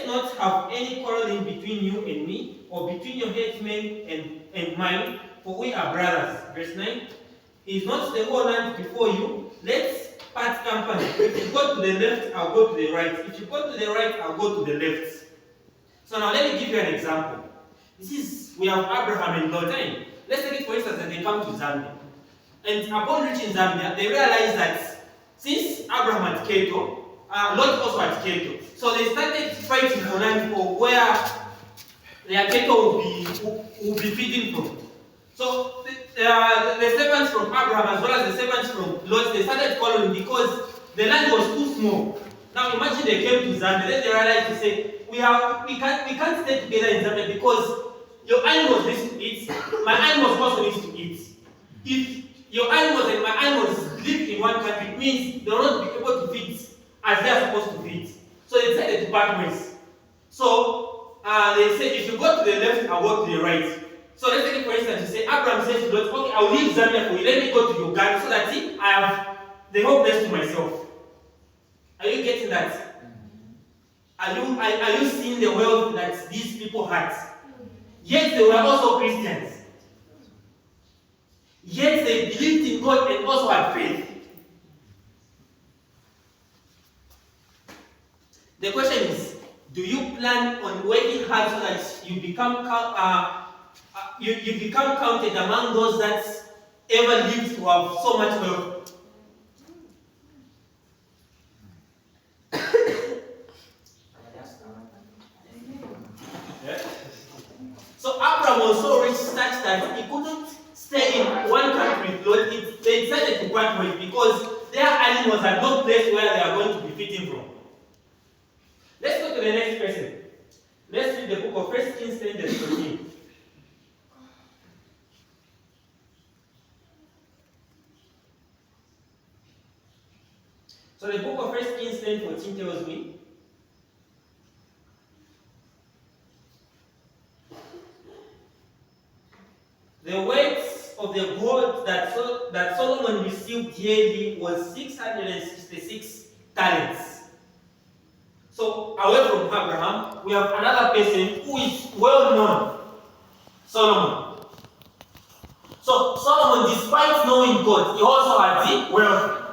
not have any quarreling between you and me, or between your headsmen and mine, for we are brothers. Verse 9. Is not the whole land before you? Let's part company. If you go to the left, I'll go to the right. If you go to the right, I'll go to the left. So now let me give you an example. We have Abraham and Lot. Let's take it for instance that they come to Zambia. And upon reaching Zambia, they realize that since Abraham had cattle, Lot also had cattle. So they started fighting for land for where their cattle will be feeding from. So the servants from Abraham as well as the servants from Lot, they started quarreling because the land was too small. Now imagine they came to Zambia, then they realized to say, we can't stay together in Zambia because your animals need to eat, my animals also need to eat. If your animals and my animals live in one country, it means they will not be able to feed as they are supposed to feed. So they decided to part ways. So they say, if you go to the left, I'll go to the right. So let's take it for instance, you say, Abraham says to Lot, okay, I'll leave Zambia for you, let me go to Uganda so that I have the whole place to myself. Are you getting that? Are you seeing the wealth that these people had? Yet they were also Christians. Yet they believed in God and also had faith. The question is, do you plan on working hard so that you become counted among those that ever lived to have so much wealth? So Abraham was so rich such that he couldn't stay in one country with Lot. They decided to part ways because their animals had no place where they are going to be feeding from. Let's go to the next person. Let's read the book of 1 Kings 10, verse 14. So the book of 1 Kings 10, 14 tells me, the weight of the gold that Solomon received yearly was 666 talents. So, away from Abraham, we have another person who is well known, Solomon. So, Solomon, despite knowing God, he also had the wealth.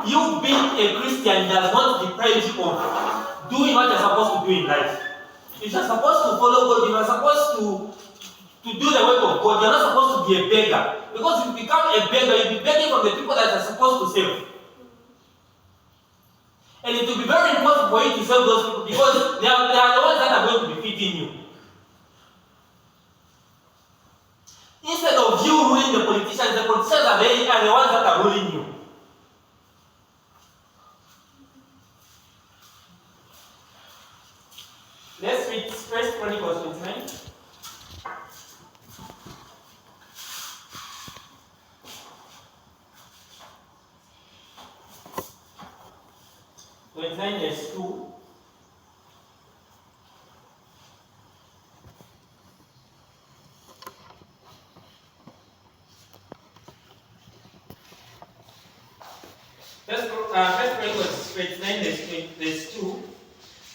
You being a Christian does not deprive you of doing what you're supposed to do in life. If you're supposed to follow God, you are supposed to do the work of God. You're not supposed to be a beggar. Because if you become a beggar, you'll be begging from the people that are supposed to serve. And it will be very important for you to serve those people because they are the ones that are going to be feeding you. Instead of you ruling the politicians are the ones that are ruling you. Let's read 1 Chronicles 29. Verse 2. First Chronicles 29, verse 2.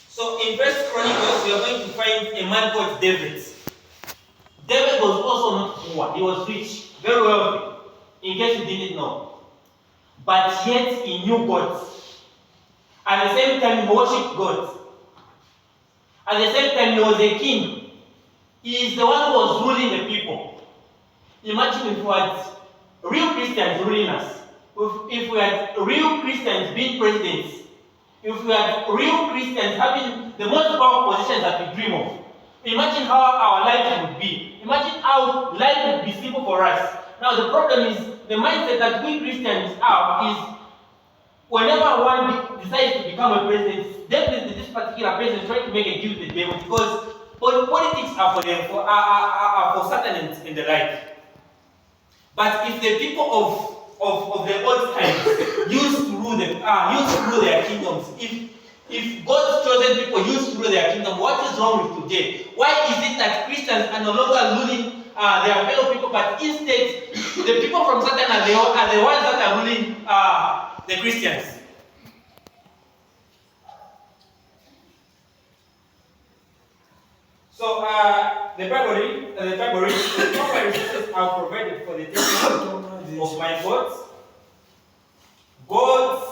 So in First Chronicles, we are going to find a man called David. David was also not poor. He was rich, very wealthy, in case you didn't know. But yet he knew God. At the same time, he worshipped God. At the same time, he was a king. He is the one who was ruling the people. Imagine if we had real Christians ruling us. If we had real Christians being presidents. If we had real Christians having the most powerful positions that we dream of. Imagine how our life would be. Imagine how life would be simple for us. Now the problem is, the mindset that we Christians have is, whenever one decides to become a president, definitely this particular person is trying to make a deal with the devil because politics are for Satan and the like. But if the people of the old times used to rule their kingdoms, if God's chosen people used to rule their kingdom, what is wrong with today? Why is it that Christians are no longer ruling their fellow people, but instead the people from Satan are the ones that are ruling the Christians? the Bible reads, the proper resources are provided for the taking of my gods, gold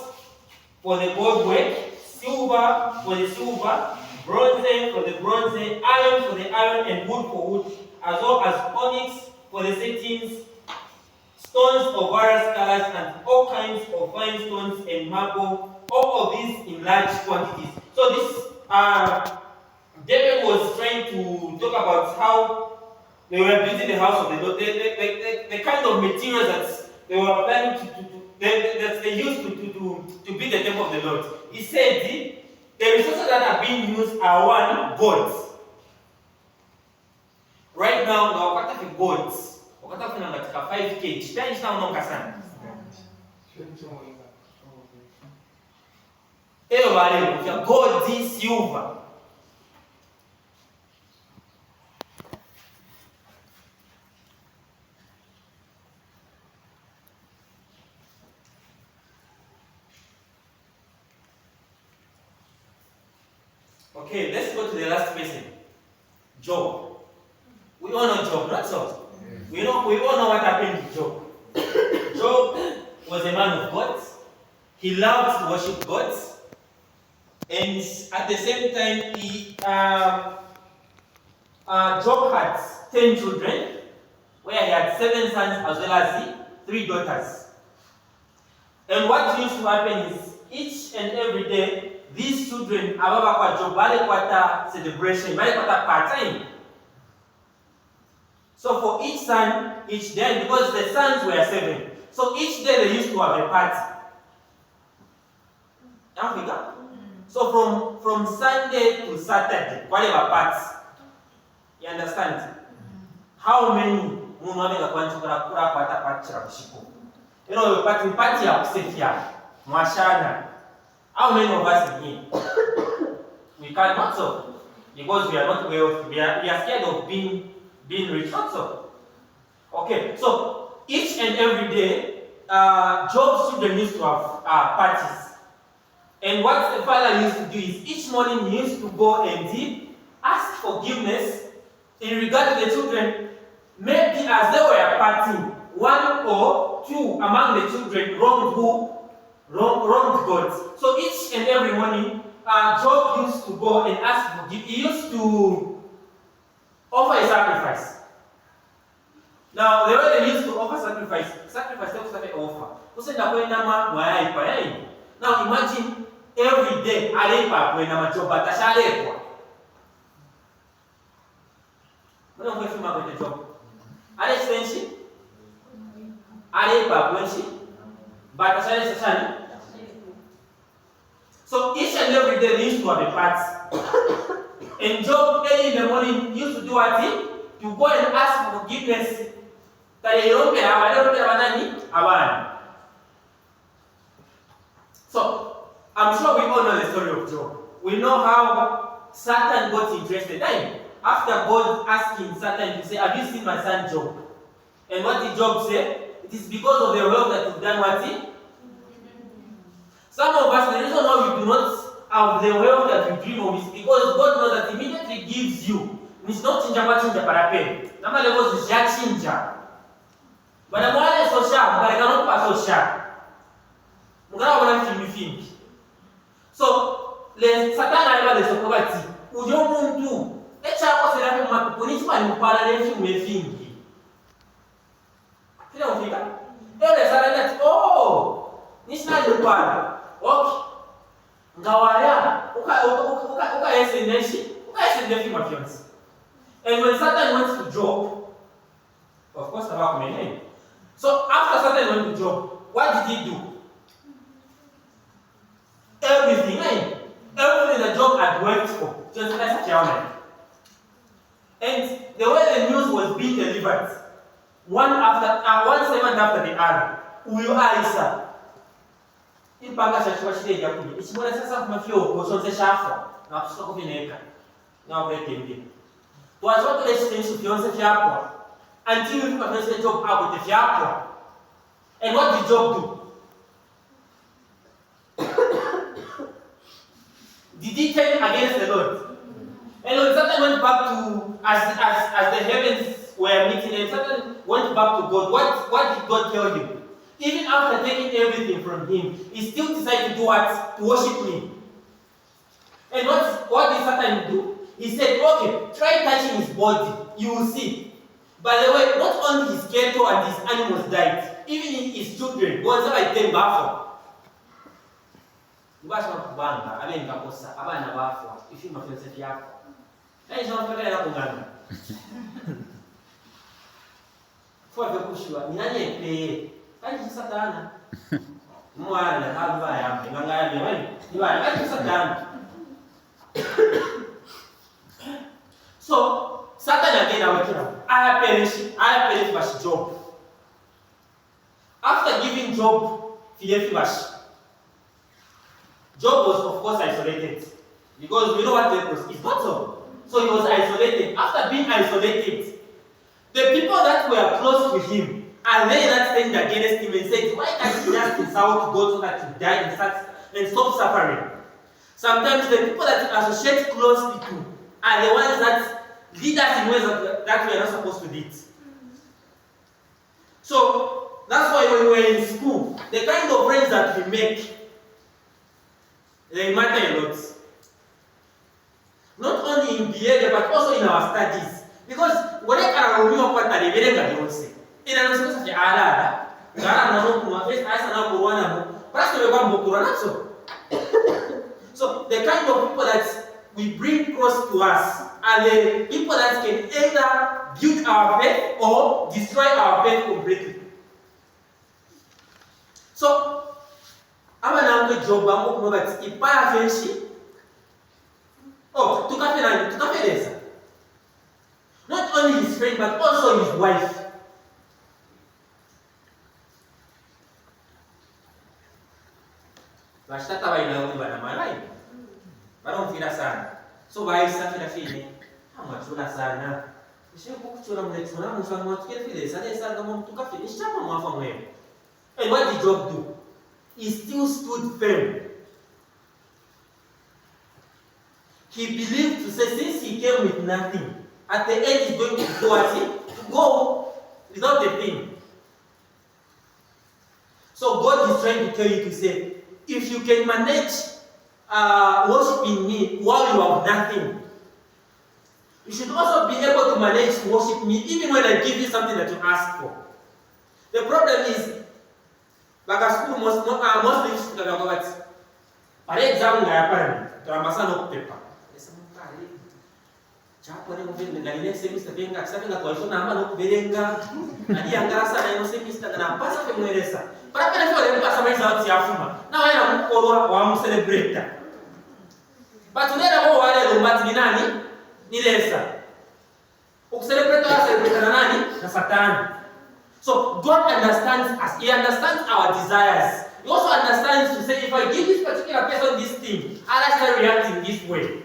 for the gold work, silver for the silver, bronze for the bronze, iron for the iron, and wood for wood, as well as onyx for the settings, stones of various colors, and all kinds of fine stones and marble, all of these in large quantities. So this David was trying to talk about how they were building the house of the Lord, the kind of materials that they were planning that they used to build the temple of the Lord. He said the resources that are being used are one, gold. Right now, the wakati of gold, wakati kuna katika 5k, chitani chita unonga sana. Eyo wale, ya gold, silver. Okay, let's go to the last person. Job. We all know Job, not so. We all know what happened to Job. Job was a man of God. He loved to worship God. And at the same time, Job had 10 children, where he had 7 sons as well as 3 daughters. And what used to happen is, each and every day, these children ababa kwa Job bale kwata celebration, bale kwata part-time. So for each son, each day, because the sons were 7, so each day they used to have a party. Africa? So from Sunday to Saturday, whatever party. You understand? How many munwamega kwanchukura kura kwata party rabishiko? You know, party ya kusefia, mwashana. How many of us in here? We cannot so. Because we are not wealthy. We are scared of being rich, not so. Okay, so each and every day, Job's children used to have parties. And what the father used to do is, each morning he used to go and ask forgiveness in regard to the children. Maybe as they were partying, 1 or 2 among the children wronged who? Wronged God. So each and every morning, Job used to go and ask for forgiveness. He used to offer a sacrifice. Now, the way they used to offer sacrifice tells an offer. Now, imagine every day, arepa kwenye Job atashalepwa. Mbona mkifuma kwenye Job? Ale expensive? Arepa kwenye batashalesa sana. So each and every day they used to have a party. And Job early in the morning used to do what? To go and ask for forgiveness. So I'm sure we all know the story of Job. We know how Satan got interested. After God asking Satan to say, "Have you seen my son Job?" And what did Job say? It is because of the wealth that you've done what? Some of us, the reason why we do not have the wealth that we dream of is because God knows that immediately gives you. It's not chinja parape. Nama levels is ja chinja. But I'm always so sharp, but I cannot pass so sharp. So, le Satan arriva de soprovati. Ujo muntu. Echa kwa serape mapukuni chima ni mpala lefi umefingi. Kila ufika? Ele Satan oh, nishina ni mpala. Okay. Ngawaya, uka esendeshi mafiansi. And when Satan went to Job, of course, about me. So after Satan went to Job, what did he do? Everything that Job had worked for, just as chairman. And the way the news was being delivered, one servant after the other, uyo Aisa. Impanga chachua chile ya kuni. Isimona sasa kumafio kusonze shafa na kusoko vineka. Na break him. Tuacho to the station fionze fiapwa until we commence the job out with the fiapwa. And what did Job do? Did he turn against the Lord? And when Satan Satan went back to, as the heavens were meeting, and Satan went back to God. What did God tell him? Even after taking everything from him, he still decided to do what? To worship me. And what did Satan do? He said, okay, try touching his body. You will see. By the way, not only his cattle and his animals died, even his children. God said, I came back. So, Satan again awakena. I perish was Job. After giving Job Philefibash, Job was of course isolated. Because we know what lepers is not so. So he was isolated. After being isolated, the people that were close to him are they that stand against him and said, why can't you just insult God so that you die and stop suffering? Sometimes the people that you associate closely to are the ones that lead us in ways that we are not supposed to lead. So that's why when we were in school, the kind of friends that we make, they matter a lot. Not only in behavior but also in our studies. Because when I can remember what I say, in an aspect of Alada, so the kind of people that we bring close to us are the people that can either build our faith or destroy our faith completely. So, I'm an uncle Job, I'm going to buy oh, to Kafelesa. Not only his friend, but also his wife. Bastata vai na uliwa na malai. Baromfira sana. So baisa fira fine. Amachula sana. Ishe kukuchura mlechura mfano watukere file. Sade sana mo mtuka fine. Ishama mwafa mwe. And what did Job do? He still stood firm. He believed to say since he came with nothing, at the end he's going to go at it, to go without the thing. So God is trying to tell you to say, if you can manage worshiping me while you have nothing, you should also be able to manage to worship me even when I give you something that you ask for. The problem is, like a school most things to talk about. For example, I have a paper. Chapo ne muvende na ile semester benga kusabinga kwa hiyo namba no kuberenga ali angarasa na ile semester na pasa kumweleza para pele sio lempa sama hizo watu yafuma na wao mkolwa wa celebrate but unena mo wale lumbati ni nani ni lesa ukcelebrate wa celebrate na nani na Satan. So God understands us. He understands our desires. He also understands to say if I give this particular person this thing, I'll start reacting this way.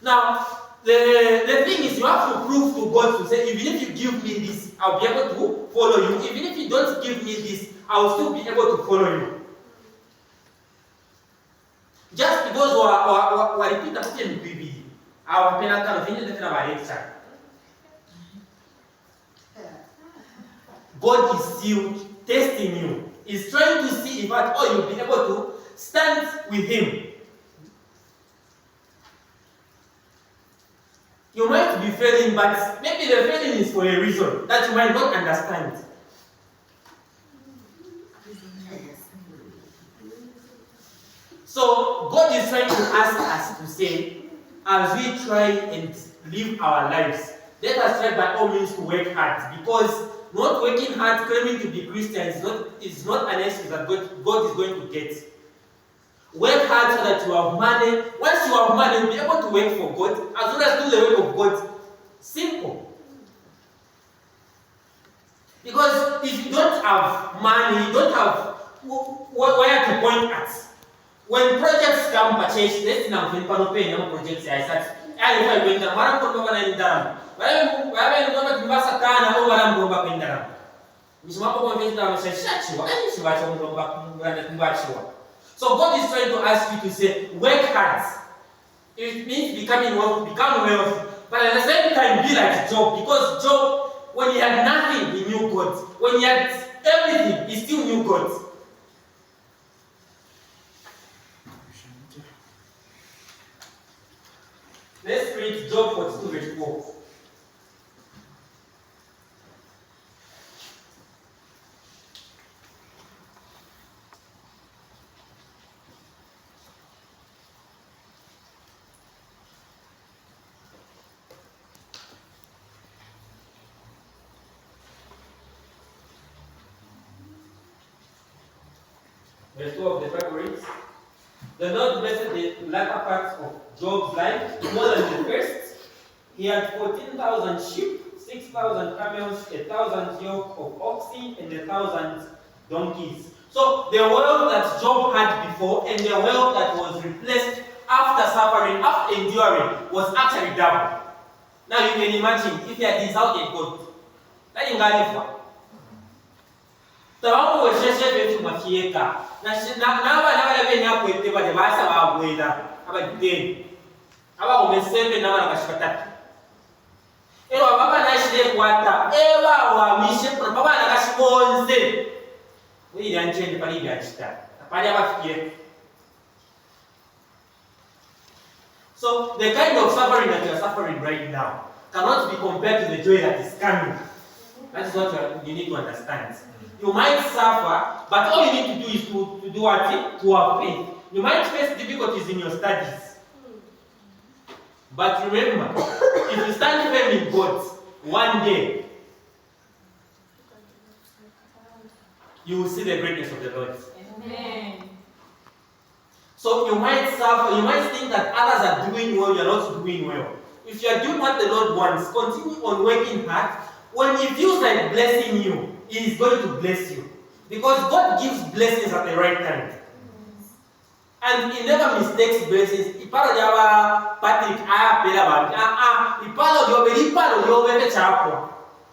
Now, the thing is, you have to prove to God to say, even if you give me this, I'll be able to follow you. Even if you don't give me this, I'll still be able to follow you. Just because we repeat the same Bible, our penalty of the God is still testing you. He's trying to see if at all you'll be able to stand with Him. You might be failing, but maybe the failing is for a reason that you might not understand. So God is trying to ask us to say, as we try and live our lives, let us try by all means to work hard, because not working hard, claiming to be Christian is not an excuse that God is going to get. Work hard so that you have money. Once you have money, you'll be able to work for God, as well as do the work of God. Simple. Because if you don't have money, you don't have where to point at. When projects come purchase, let's now pay projects I start. I if I went down, what I'm going to down. Wherever you want to pass a car, or what I'm going to down. Which my papa went down and said, shut you, I need to watch on. So God is trying to ask you to say, work hard. It means become wealthy. But at the same time, be like Job. Because Job, when he had nothing, he knew God. When he had everything, he still knew God. Let's read Job 42 verse 4. Verse 12 of the Bible reads, the Lord blessed the latter parts of Job's life more than the first. He had 14,000 sheep, 6,000 camels, 1,000 yoke of oxen, and 1,000 donkeys. So the wealth that Job had before and the wealth that was replaced after suffering, after enduring, was actually double. Now you can imagine if he had insulted God. That in Galifa. Tawangu wesheshe betu mafieka. Na aba benya kwete ba basa ba gwela. Aba deni. Aba umesebe na wana kashikatatu. Ero baba na shide kwata. Ewa wa mishe kwa baba na kashikonze. Wewe ile anjeni pali bya chita. Pali abafikie. So the kind of suffering that you are suffering right now cannot be compared to the joy that is coming. That is what you need to understand. You might suffer, but all you need to do is to do what? To have faith. You might face difficulties in your studies. But remember, if you stand firm in God, one day you will see the greatness of the Lord. Amen. So you might suffer, you might think that others are doing well, you are not doing well. If you are doing what the Lord wants, continue on working hard. When He feels like blessing you, He is going to bless you. Because God gives blessings at the right time. And He never mistakes blessings. Ipalo jawa Patrick aya pela ba. Ipalo yobe chapo.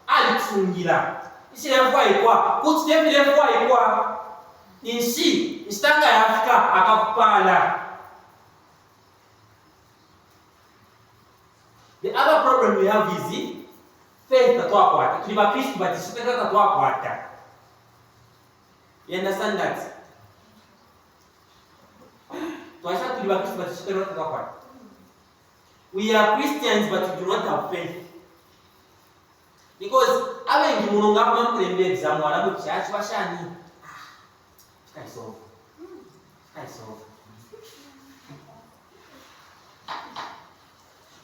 Chishangila. Ishirefwa ikwa. Kuchitefilefwa ikwa. Inshi, istanga ya Afrika akakupala. The other problem we have is faith tatwa kwata. Tuliba Kristo batishiteka tatwa kwata. You understand that? We are Christians, but we do not have faith. Because abengi mulunga mamprembe exam wala mu church washani. Kaiso.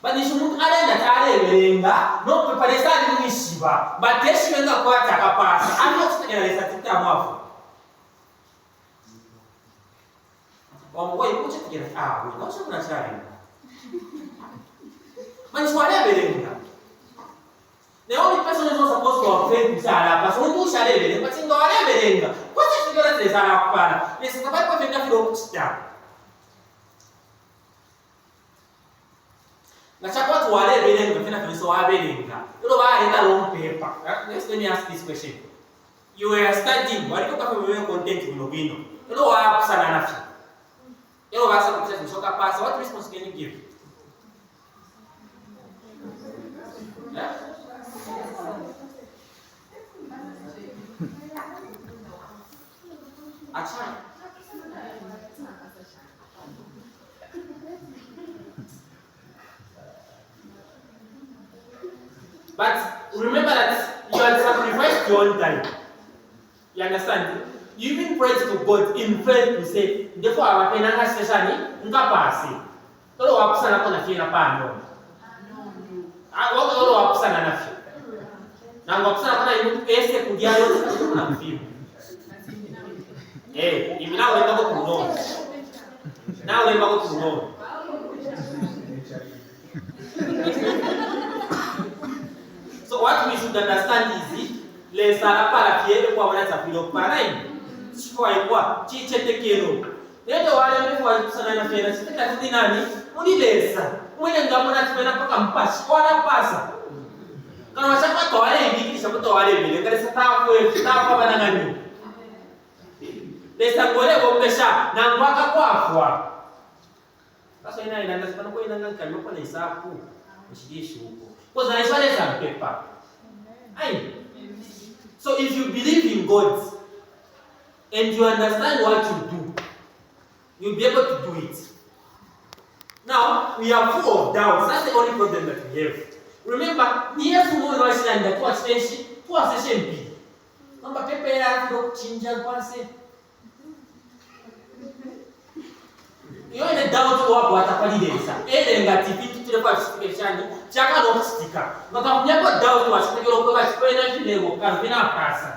But nishumuntu arenda tarebenga no preparesa ali nishiba. But yeshibenga kwata kapasa. I'm not saying that it's a tamafu. Why you put it together? We not so much time. Man, it's whatever. The only person who's not supposed to have faith is Allah. But when you share it, but in the whatever, what is the other thing? Allah, this is the Bible thing that you don't stop. Na chakwa tu wale bele ngafina kaniso wa bele nga. Ilo ba reta long paper. Let me ask this question. You were studying, wali ko kafa mwe content binobino. Ilo wa kusana nafi. Ilo wa sa kucheza mshoka pasa. What response can you give? Yeah? Acha. But remember that you had sacrificed your own time. You understand? You even prayed to God in faith to say, therefore, our penanga session, nkapasi. Tolo wakusana kona fina pano. Wako wakusana nafi. Na wakusana kona imu ese kudia yote kuna mfimu. Imi na ulemba ko kuno. Na ulemba ko kuno. So what we should understand is le sala para kiele kwa wana tapilo para hivi. Chikwa ikwa chichete kero. Ndio wale mfwa sana na fena sitaka tudi nani? Unilesa. Mwenye ngamona tupena paka mpashi kwa na pasa. Kana wachapa to wale hivi kisha to wale vile kale sata kwa bana nani? Lesa ngole gombesha na ngwaka kwa afwa. That's why I understand why I can look on a sapu. Because I saw some paper. So if you believe in God and you understand what you do, you'll be able to do it. Now, we are full of doubts. That's the only problem that we have. Remember, near to more and the two session B. Number paper, look, ginger, you are in a doubt what happened there. And that if you to the participation, Chaka don't sticker. But I've never doubted what's the local experience level can be a person.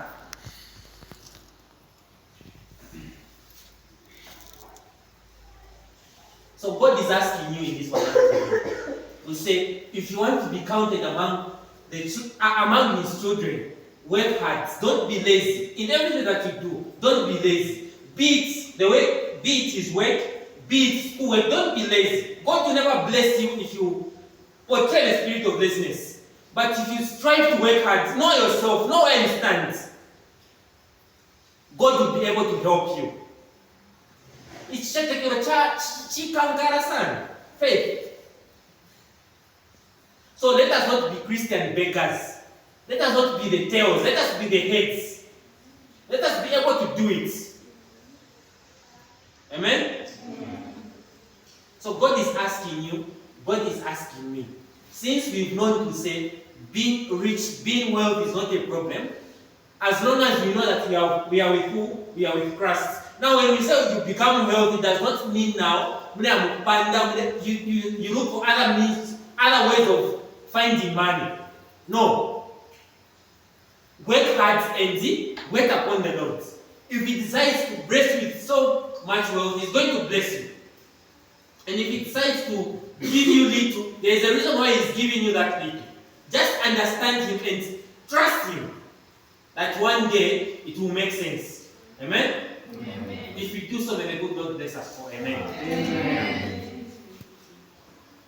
So God is asking you in this one. We say, if you want to be counted among His children, work hard. Don't be lazy in everything that you do. Don't be lazy. Be it His work, be it schoolwork. Don't be lazy. God will never bless you if you portray the spirit of laziness. But if you strive to work hard, know yourself, know where you stand, God will be able to help you. It's Chilenga faith. So let us not be Christian beggars. Let us not be the tails. Let us be the heads. Let us be able to do it. Amen? So God is asking you, God is asking me. Since we've known to say being rich, being wealthy is not a problem, as long as we know that we are with who? We are with Christ. Now when we say you become wealthy, it does not mean now you look for other means, other ways of finding money. No. Work hard and wait upon the Lord. If He decides to bless you with so much wealth, He's going to bless you. And if He decides to give you little, there is a reason why He's giving you that little. Just understand Him and trust Him that one day it will make sense. Amen? Amen. If we do so, may the good God bless us for. Amen. Amen.